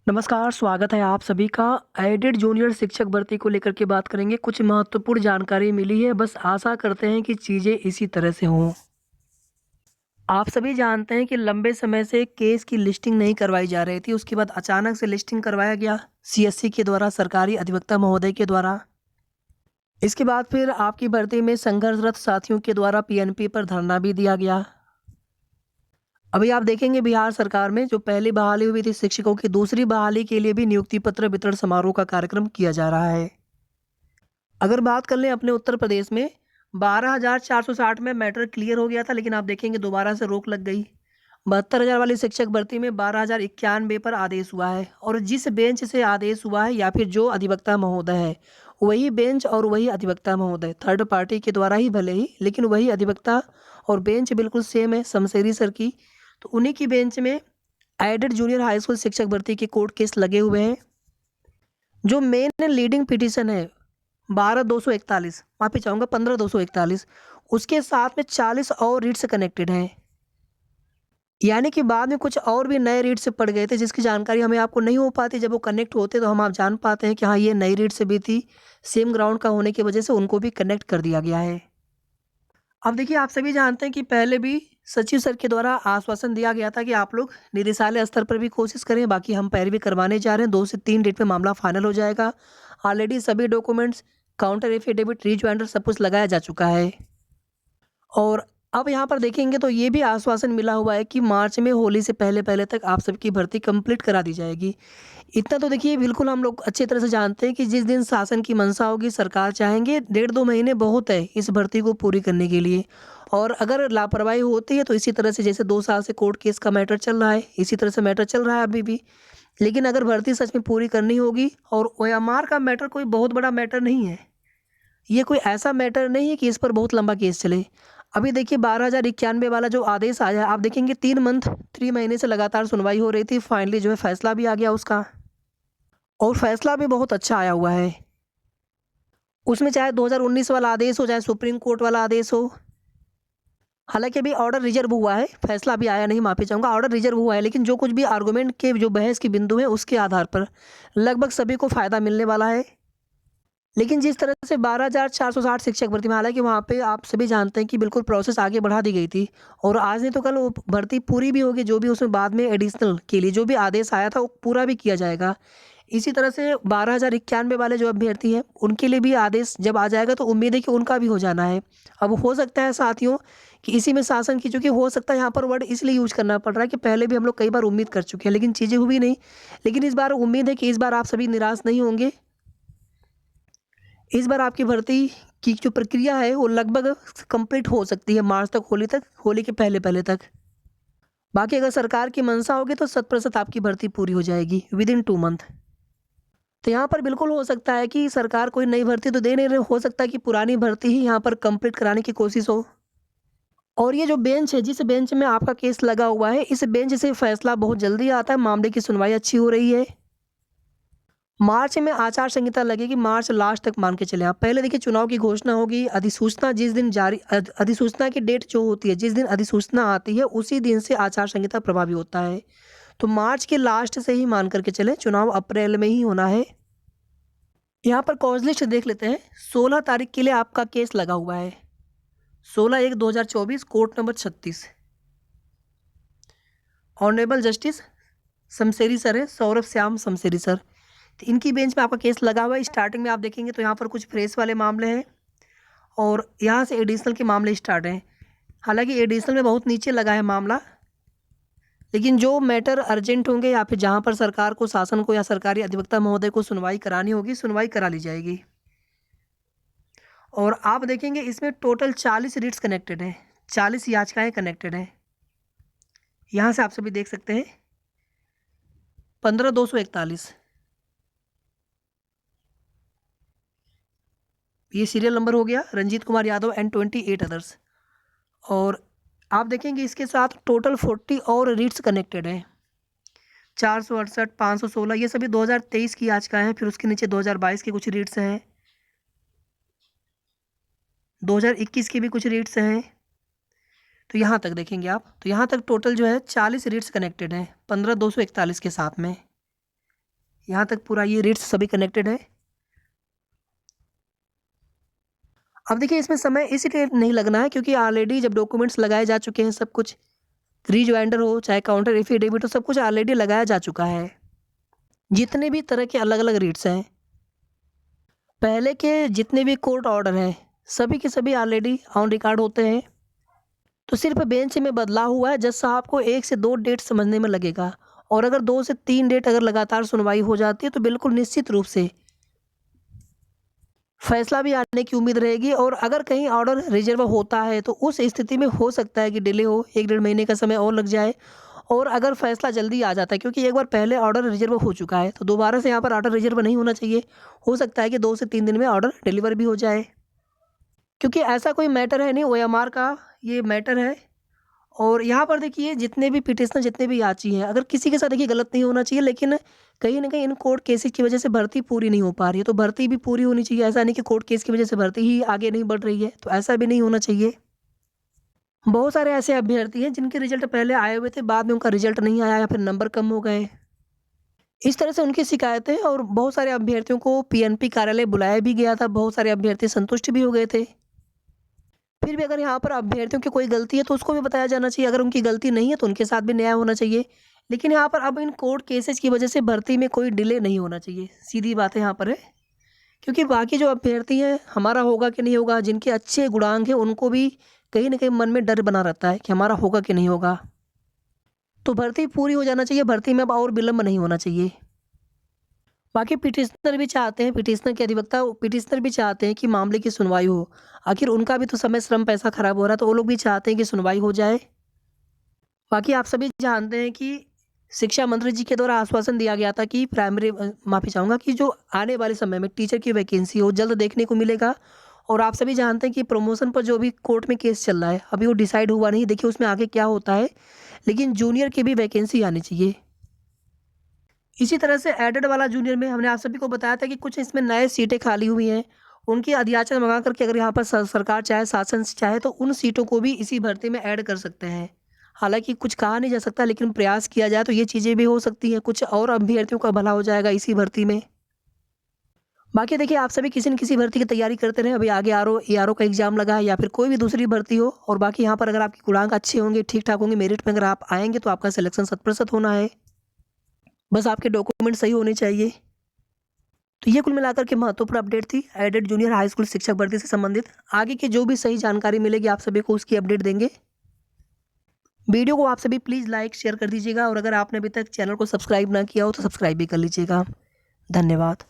नमस्कार, स्वागत है आप सभी का। एडेड जूनियर शिक्षक भर्ती को लेकर के बात करेंगे। कुछ महत्वपूर्ण जानकारी मिली है, बस आशा करते हैं कि चीज़ें इसी तरह से हों। आप सभी जानते हैं कि लंबे समय से केस की लिस्टिंग नहीं करवाई जा रही थी, उसके बाद अचानक से लिस्टिंग करवाया गया सीएससी के द्वारा, सरकारी अधिवक्ता महोदय के द्वारा। इसके बाद फिर आपकी भर्ती में संघर्षरत साथियों के द्वारा पीएनपी पर धरना भी दिया गया। अभी आप देखेंगे बिहार सरकार में जो पहली बहाली हुई थी शिक्षकों की, दूसरी बहाली के लिए भी नियुक्ति पत्र वितरण समारोह का कार्यक्रम किया जा रहा है। अगर बात कर लें अपने उत्तर प्रदेश में, 12,460 में मैटर क्लियर हो गया था, लेकिन आप देखेंगे दोबारा से रोक लग गई। 72,000 वाली शिक्षक भर्ती में 12,091 पर आदेश हुआ है, और जिस बेंच से आदेश हुआ है या फिर जो अधिवक्ता महोदय है, वही बेंच और वही अधिवक्ता महोदय, थर्ड पार्टी के द्वारा ही भले ही, लेकिन वही अधिवक्ता और बेंच बिल्कुल सेम है, शमशेरी सर की। तो उन्हीं की बेंच में एडेड जूनियर हाई स्कूल शिक्षक भर्ती के कोर्ट केस लगे हुए हैं। जो मेन लीडिंग पिटीशन है 12,241, माफी चाहूँगा 15,241, उसके साथ में 40 और रीट से कनेक्टेड हैं। यानी कि बाद में कुछ और भी नए रीट से पड़ गए थे, जिसकी जानकारी हमें आपको नहीं हो पाती। जब वो कनेक्ट होते तो हम आप जान पाते हैं कि हाँ, ये नई रीट से भी थी। सेम ग्राउंड का होने की वजह से उनको भी कनेक्ट कर दिया गया है। अब देखिए, आप सभी जानते हैं कि पहले भी सचिव सर के द्वारा आश्वासन दिया गया था कि आप लोग निदेशालय स्तर पर भी कोशिश करें। बाकी हम पैरवी करवाने जा रहे हैं, 2 से 3 डेट में मामला फाइनल हो जाएगा। ऑलरेडी सभी डॉक्यूमेंट्स, काउंटर एफिडेविट, रिजॉइंडर सब कुछ लगाया जा चुका है। और अब यहाँ पर देखेंगे तो ये भी आश्वासन मिला हुआ है कि मार्च में होली से पहले-पहले तक आप सबकी भर्ती कंप्लीट करा दी जाएगी। इतना तो देखिए बिल्कुल हम लोग अच्छी तरह से जानते हैं कि जिस दिन शासन की मंशा होगी, सरकार चाहेंगे, 1.5-2 महीने बहुत है इस भर्ती को पूरी करने के लिए। और अगर लापरवाही होती है तो इसी तरह से, जैसे 2 साल से कोर्ट केस का मैटर चल रहा है, इसी तरह से मैटर चल रहा है अभी भी। लेकिन अगर भर्ती सच में पूरी करनी होगी, और ओएमआर का मैटर कोई बहुत बड़ा मैटर नहीं है। ये कोई ऐसा मैटर नहीं है कि इस पर बहुत लंबा केस चले। अभी देखिए 12,091 वाला जो आदेश आया है, आप देखेंगे 3 महीने से लगातार सुनवाई हो रही थी। फाइनली जो है फैसला भी आ गया उसका, और फैसला भी बहुत अच्छा आया हुआ है। उसमें चाहे 2019 वाला आदेश हो, चाहे सुप्रीम कोर्ट वाला आदेश हो। हालाँकि अभी ऑर्डर रिजर्व हुआ है, फैसला अभी आया नहीं, माफ़ी चाहूँगा, ऑर्डर रिजर्व हुआ है। लेकिन जो कुछ भी आर्गुमेंट के जो बहस के बिंदु हैं, उसके आधार पर लगभग सभी को फ़ायदा मिलने वाला है। लेकिन जिस तरह से 12,460 शिक्षक भर्ती में, हालाँकि वहाँ पे आप सभी जानते हैं कि बिल्कुल प्रोसेस आगे बढ़ा दी गई थी, और आज नहीं तो कल वो भर्ती पूरी भी होगी। जो भी उसमें बाद में एडिशनल के लिए जो भी आदेश आया था, वो पूरा भी किया जाएगा। इसी तरह से 12,091 वाले जो अभ्यर्थी हैं, उनके लिए भी आदेश जब आ जाएगा तो उम्मीद है कि उनका भी हो जाना है। अब हो सकता है साथियों कि इसी में शासन की, चूँकि हो सकता है यहाँ पर वर्ड इसलिए यूज़ करना पड़ रहा है कि पहले भी हम लोग कई बार उम्मीद कर चुके हैं, लेकिन चीज़ें हुई नहीं। लेकिन इस बार उम्मीद है कि इस बार आप सभी निराश नहीं होंगे। इस बार आपकी भर्ती की जो प्रक्रिया है वो लगभग कंप्लीट हो सकती है मार्च तक, होली के पहले-पहले तक। बाकी अगर सरकार की मंशा होगी तो 100% आपकी भर्ती पूरी हो जाएगी विदिन 2 मंथ। तो यहाँ पर बिल्कुल हो सकता है कि सरकार कोई नई भर्ती तो दे नहीं रही, हो सकता है कि पुरानी भर्ती ही यहाँ पर कंप्लीट कराने की कोशिश हो। और ये जो बेंच है, जिस बेंच में आपका केस लगा हुआ है, इस बेंच से फैसला बहुत जल्दी आता है, मामले की सुनवाई अच्छी हो रही है। मार्च में आचार संहिता लगेगी, मार्च लास्ट तक मान के चलें आप। पहले देखिए चुनाव की घोषणा होगी, अधिसूचना जिस दिन जारी, अधिसूचना की डेट जो होती है, जिस दिन अधिसूचना आती है, उसी दिन से आचार संहिता प्रभावी होता है। तो मार्च के लास्ट से ही मान करके चलें, चुनाव अप्रैल में ही होना है। यहाँ पर कॉज लिस्ट देख लेते हैं। 16 तारीख के लिए आपका केस लगा हुआ है, 16/1/2024, court number 36। Honourable justice Shamsheri sir है, सौरभ श्याम शमशेरी सर। तो इनकी बेंच में आपका केस लगा हुआ है। स्टार्टिंग में आप देखेंगे तो यहाँ पर कुछ फ्रेश वाले मामले हैं, और यहाँ से एडिशनल के मामले स्टार्ट हैं। हालांकि एडिशनल में बहुत नीचे लगा है मामला, लेकिन जो मैटर अर्जेंट होंगे या फिर जहाँ पर सरकार को, शासन को या सरकारी अधिवक्ता महोदय को सुनवाई करानी होगी, सुनवाई करा ली जाएगी। और आप देखेंगे इसमें टोटल 40 रीट्स कनेक्टेड हैं, 40 याचिकाएँ कनेक्टेड हैं। यहाँ से आप सभी देख सकते हैं 15,241, ये सीरियल नंबर हो गया, रंजीत कुमार यादव एंड 28 अदर्स। और आप देखेंगे इसके साथ टोटल 40 और रीट्स कनेक्टेड हैं, 468, 516, ये सभी 2023 की याचिकाएँ हैं। फिर उसके नीचे 2022 के कुछ रीट्स हैं, 2021 के भी कुछ रीट्स हैं। तो यहाँ तक देखेंगे आप, तो यहाँ तक टोटल जो है 40 रीट्स कनेक्टेड हैं 15,241 के साथ में। यहाँ तक पूरा ये रीड्स सभी कनेक्टेड है। अब देखिए इसमें समय इसलिए नहीं लगना है क्योंकि ऑलरेडी जब डॉक्यूमेंट्स लगाए जा चुके हैं, सब कुछ रीजॉइंडर हो चाहे काउंटर एफिडेविट हो, सब कुछ ऑलरेडी लगाया जा चुका है। जितने भी तरह के अलग अलग रीड्स हैं, पहले के जितने भी कोर्ट ऑर्डर हैं, सभी के सभी ऑलरेडी ऑन रिकॉर्ड होते हैं। तो सिर्फ बेंच में बदलाव हुआ है। जज साहब को 1 से 2 डेट समझने में लगेगा, और अगर 2 से 3 डेट अगर लगातार सुनवाई हो जाती है तो बिल्कुल निश्चित रूप से फैसला भी आने की उम्मीद रहेगी। और अगर कहीं ऑर्डर रिजर्व होता है तो उस स्थिति में हो सकता है कि डिले हो, 1 डेढ़ महीने का समय और लग जाए। और अगर फैसला जल्दी आ जाता है, क्योंकि एक बार पहले ऑर्डर रिजर्व हो चुका है, तो दोबारा से यहाँ पर ऑर्डर रिजर्व नहीं होना चाहिए। हो सकता है कि 2 से 3 दिन में ऑर्डर डिलीवर भी हो जाए, क्योंकि ऐसा कोई मैटर है नहीं, ओएमआर का ये मैटर है। और यहाँ पर देखिए जितने भी पिटिशनर, जितने भी याची हैं, अगर किसी के साथ देखिए गलत नहीं होना चाहिए, लेकिन कहीं न कहीं इन कोर्ट केसेस की वजह से भर्ती पूरी नहीं हो पा रही है, तो भर्ती भी पूरी होनी चाहिए। ऐसा नहीं कि कोर्ट केस की वजह से भर्ती ही आगे नहीं बढ़ रही है, तो ऐसा भी नहीं होना चाहिए। बहुत सारे ऐसे अभ्यर्थी हैं जिनके रिजल्ट पहले आए हुए थे, बाद में उनका रिजल्ट नहीं आया या फिर नंबर कम हो गए। इस तरह से उनकी शिकायतें, और बहुत सारे अभ्यर्थियों को पीएनपी कार्यालय बुलाया भी गया था, बहुत सारे अभ्यर्थी संतुष्ट भी हो गए थे। फिर भी अगर यहाँ पर अभ्यर्थियों की कोई गलती है तो उसको भी बताया जाना चाहिए, अगर उनकी गलती नहीं है तो उनके साथ भी न्याय होना चाहिए। लेकिन यहाँ पर अब इन कोर्ट केसेस की वजह से भर्ती में कोई डिले नहीं होना चाहिए, सीधी बात है यहाँ पर है। क्योंकि बाकी जो अभ्यर्थी हैं, हमारा होगा कि नहीं होगा, जिनके अच्छे गुणांक हैं, उनको भी कहीं न कहीं मन में डर बना रहता है कि हमारा होगा कि नहीं होगा। तो भर्ती पूरी हो जाना चाहिए, भर्ती में अब और विलम्ब नहीं होना चाहिए। बाकी पिटिशनर भी चाहते हैं, पिटिशनर के अधिवक्ता पिटिशनर भी चाहते हैं कि मामले की सुनवाई हो। आखिर उनका भी तो समय, श्रम, पैसा खराब हो रहा है, तो वो लोग भी चाहते हैं कि सुनवाई हो जाए। बाकी आप सभी जानते हैं कि शिक्षा मंत्री जी के द्वारा आश्वासन दिया गया था कि माफ़ी चाहूँगा कि जो आने वाले समय में टीचर की वैकेंसी हो जल्द देखने को मिलेगा। और आप सभी जानते हैं कि प्रमोशन पर जो भी कोर्ट में केस चल रहा है, अभी वो डिसाइड हुआ नहीं, देखिए उसमें आगे क्या होता है। लेकिन जूनियर की भी वैकेंसी आनी चाहिए। इसी तरह से एडेड वाला जूनियर में हमने आप सभी को बताया था कि कुछ इसमें नए सीटें खाली हुई हैं, उनकी अधियाचन मंगा करके अगर यहाँ पर सरकार चाहे, शासन चाहे, तो उन सीटों को भी इसी भर्ती में ऐड कर सकते हैं। हालांकि कुछ कहा नहीं जा सकता, लेकिन प्रयास किया जाए तो ये चीज़ें भी हो सकती हैं, कुछ और अभ्यर्थियों का भला हो जाएगा इसी भर्ती में। बाकी देखिए आप सभी किसी न किसी भर्ती की तैयारी करते रहें। अभी आगे आरओ एआरओ का एग्जाम लगा है, या फिर कोई भी दूसरी भर्ती हो। और बाकी यहाँ पर अगर आपके गुणांक अच्छे होंगे, ठीक ठाक होंगे, मेरिट में अगर आप आएंगे तो आपका सिलेक्शन 100% होना है। बस आपके डॉक्यूमेंट सही होने चाहिए। तो ये कुल मिलाकर के महत्वपूर्ण अपडेट थी एडेड जूनियर हाई स्कूल शिक्षक भर्ती से संबंधित। आगे की जो भी सही जानकारी मिलेगी आप सभी को उसकी अपडेट देंगे। वीडियो को आप सभी प्लीज़ लाइक शेयर कर दीजिएगा, और अगर आपने अभी तक चैनल को सब्सक्राइब ना किया हो तो सब्सक्राइब भी कर लीजिएगा। धन्यवाद।